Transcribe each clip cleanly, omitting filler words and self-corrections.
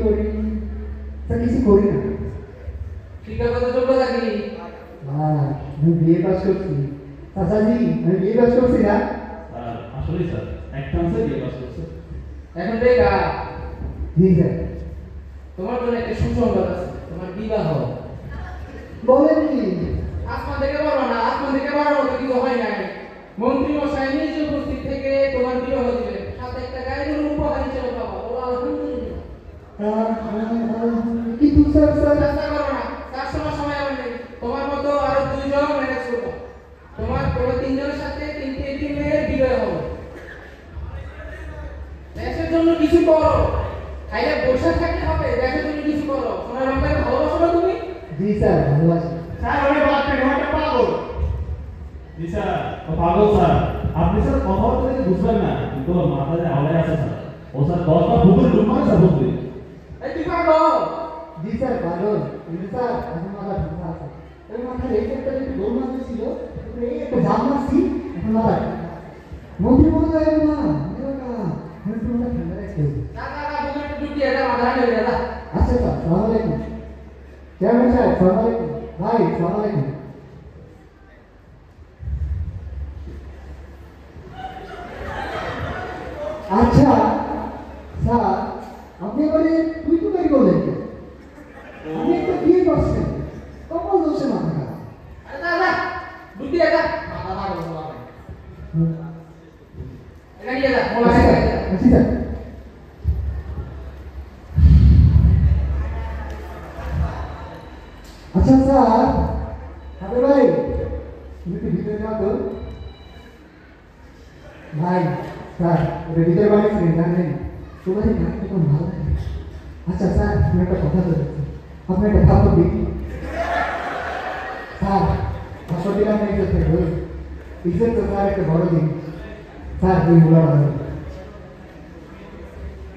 করি তা কিছু করি না। শিক্ষাগত যোগ্যতা কি? আমি বিএ পাস করছি। চাচাজি আমি বিএ পাস করছি না। আসলে স্যার এক চান্সে বিএ পাস করছে। এখন বেকার। জি স্যার। তোমার জন্য একটা সুসংবাদ আছে, তোমার বিবাহ। বলেন কি? আসমান থেকে বলো না, আসমান থেকে বড় মতো কিছু হয় নাই। মন্ত্রী মশাই নিজে উপস্থিত থেকে তোমার বিবাহ দিবে, সাথে একটা গাড়ি উপহার হিসেবে পাবা। বলো আলহামদুলিল্লাহ। কিন্তু স্যার স্যার চেষ্টা করো না, 4 মাস সময় আমার নেই। তোমার মতো আরো 2 জন ম্যানেজ করবো। তোমার 3 জনের সাথে 3টে মেয়ের বিবাহ হবে। দেশের জন্য কিছু করো, খাইলে বসে থাকতে হবে। দেশের জন্য কিছু করো। সোনার রঙের ভালোবাসো না তুমি? জি স্যার ভালোবাসি। স্যার ওরে বাচ্চা ঘরটা পাগল। জি স্যার ও পাগল স্যার। আপনি স্যার কথা বলতে গেলে বুঝবেন না, কিন্তু ওর মাথায় আওলায় আছে স্যার। ও স্যার 10টা ভূগোল রূপ মানে স্যার বুঝবে। এই তুই পাগল? জি স্যার পাগল। কিন্তু স্যার এখন মাথা ঠান্ডা আছে। ওই মাথার এই একটা যদি গোল মাছ ছিল, এই একটা জাম মারছি, এখন মাথা মন্ত্রী মহোদয় না আমি তো মাথা ঠান্ডা রাখতে। না না না, তুমি একটু ডুব দিয়ে এটা মাথা ঠান্ডা করে দাও। আচ্ছা স্যার সালাম আলাইকুম। চেয়ারম্যান সাহেব সালাম আলাইকুম। ভাই সালাম আলাইকুম। আচ্ছা স্যার আপনি এবারে তুই তো গাড়ি বললেন কেন? আমি একটা বিয়ে করছেন, কপাল দোষে মাথা খারাপ। আরে না না, ডুব দিয়ে এটা মাথা পাগল বলা হয়। এটা নিয়ে যা, মোলা আচ্ছা নিয়ে স্যার, যা। আচ্ছা স্যার। আচ্ছা স্যার হাতে ভাই তুমি কি ভিতরে যাও তো ভাই। স্যার ওটা ভিতরে বানিয়েছিলেন জানেন তোমার এই নামটা কোনো ভালো লাগে। আচ্ছা স্যার আমি একটা কথা বলছি, আপনি একটা ভালো দেখি স্যার 500 দিলাম না ইজ্জত থেকে বলুন। ইজ্জত তো স্যার একটা বড় দিন স্যার। তুই বলা ভালো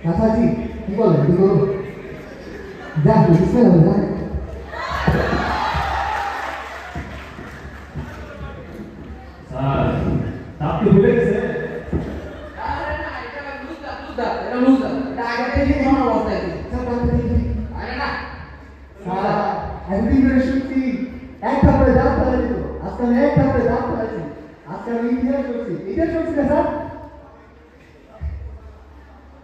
চাচাজি কি বলেন কি করবো? যা বুঝতে হবে না। স্যার আপনি ভুলে গেছে। আরে না, এটা লুজ দা, লুজ দা, এটা লুজ দা। এটা আগে থেকে মনে অবস্থায় আছে। স্যার আপনি দেখি আরে না, স্যার একদিন ধরে শুনছি এক কাপড়ে দাঁত ফেলা দিত, আজকে আমি এক কাপড়ে দাঁত ফেলাইছি। আজকে আমি ইতিহাস করছি, ইতিহাস করছি না স্যার।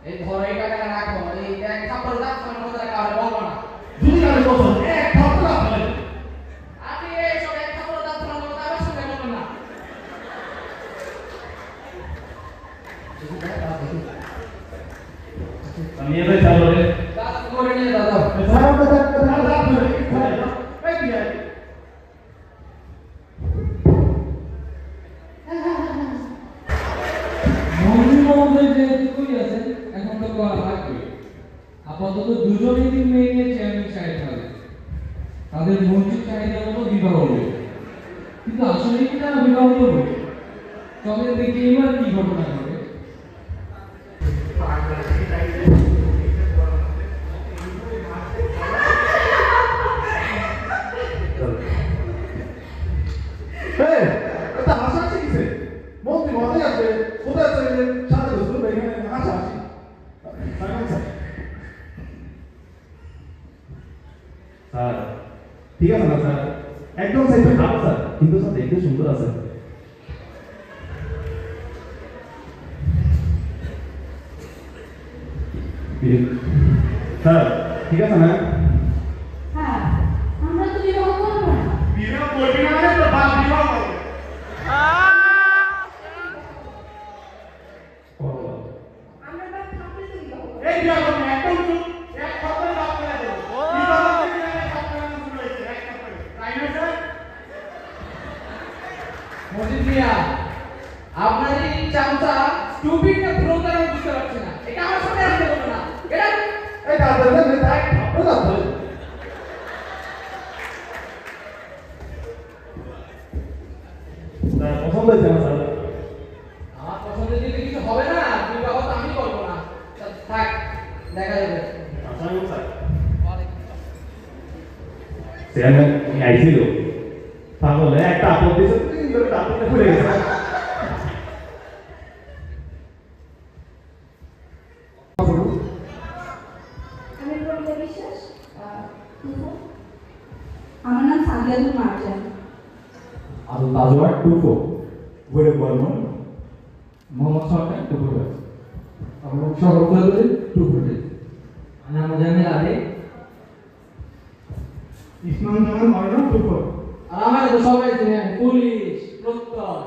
এই ধরো এই টাকাটা রাখো। এই এক কাপড় দাও, তোমার মতো টাকা আর বলবো না। যদি আমি বলছো এক থাপ্পড় আপনি আপনি এই সব এক কাপড় দাও, তোমার মতো আবার সঙ্গে বলবেন না। আমি এবারে চালু রে। দাদা করে নিয়ে দাদা। স্যার আমরা স্যার এই কি আছে? মন্ত্রী মহোদয় যেহেতু কই আছেন, এখন তো করা লাগবে। আপাতত দুজনেই তিন মেয়ে নিয়ে চেয়ারম্যান সাহেব থাকবে। তাদের মন্ত্রীর চাহিদা মতো বিবাহ হবে। কিন্তু আসলে কি তারা বিবাহ করবে? তবে দেখি এবার কি ঘটনা ঘটে। এই এটা হাসাহাসি কিসে? মন্ত্রী মহোদয় আছে, কোথায় আছে সাথে বসুন এখানে হাসাহাসি। স্যার ঠিক আছে না স্যার, একদম সাইড খারাপ স্যার, কিন্তু স্যার দেখতে সুন্দর আছে। স্যার ঠিক আছে না? হ্যাঁ, আমরা তো বিবাহ করবো না। বিবাহ করবি না মানে তো বাপ বিবাহ করবে। আমরা বাস থাকলে তো বিবাহ করবো। এই বিবাহ করবি না, একদম চুপ, এক কথায় বাপ করে দেবো। বিবাহ করবি না, এক কথায় শুরু হয়েছে, এক কথায়। তাই না স্যার? মজিদ মিয়া, আপনার এই চামচা স্টুপিড না ব্রোকার আমি বুঝতে পারছি না। এটা আমার সাথে আসতে বলবো না। এটা এই দাদা দাদা তাই থাপ্পড় দাও। স্যার পছন্দ হয়েছে না স্যার? আমার পছন্দের দিকে কিছু হবে না। বিবাহ তো আমি করবো না। থাক, দেখা যাবে। আসসালামু স্যার। চেয়ারম্যান আইছিল পাগল একটা আপত্তি আপত্তি ভুলে গেছে। আমি আমার নাম সাদিয়াতুল Marjan. Abu Tazwar 24. Where Burman? Muhammad Sarkar 24. আমার নাম শরফ চৌধুরী 240। আমার মোজাম্মেল আলী। ইসমান জামান মারনা 24। আর আমার তো সবাই চিনে পুলিশ প্রত্যয়